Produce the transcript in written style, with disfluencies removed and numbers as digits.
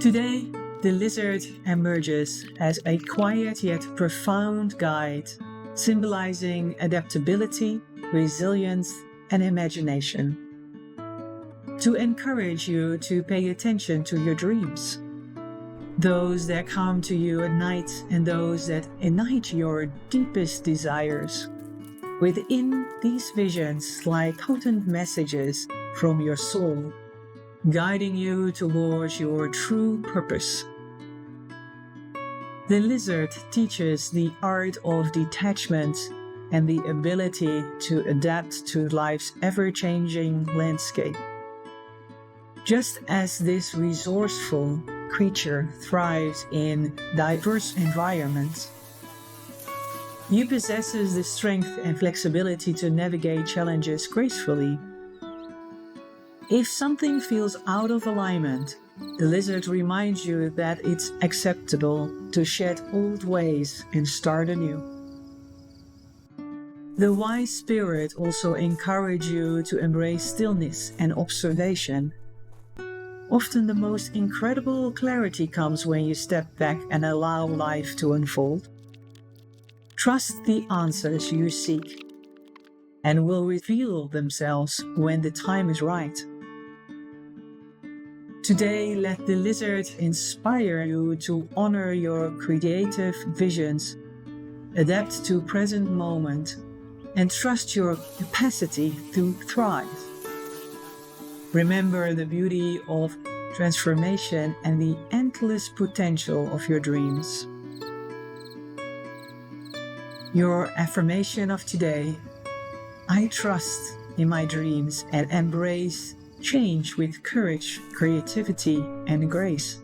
Today, the lizard emerges as a quiet yet profound guide, symbolizing adaptability, resilience, and imagination. To encourage you to pay attention to your dreams, those that come to you at night and those that ignite your deepest desires. Within these visions lie potent messages from your soul, guiding you towards your true purpose. The lizard teaches the art of detachment and the ability to adapt to life's ever-changing landscape. Just as this resourceful creature thrives in diverse environments, you possess the strength and flexibility to navigate challenges gracefully. If something feels out of alignment, the lizard reminds you that it's acceptable to shed old ways and start anew. The wise spirit also encourages you to embrace stillness and observation. Often the most incredible clarity comes when you step back and allow life to unfold. Trust the answers you seek, and will reveal themselves when the time is right. Today, let the lizard inspire you to honor your creative visions, adapt to present moment, and trust your capacity to thrive. Remember the beauty of transformation and the endless potential of your dreams. Your affirmation of today: I trust in my dreams and embrace change with courage, creativity, and grace.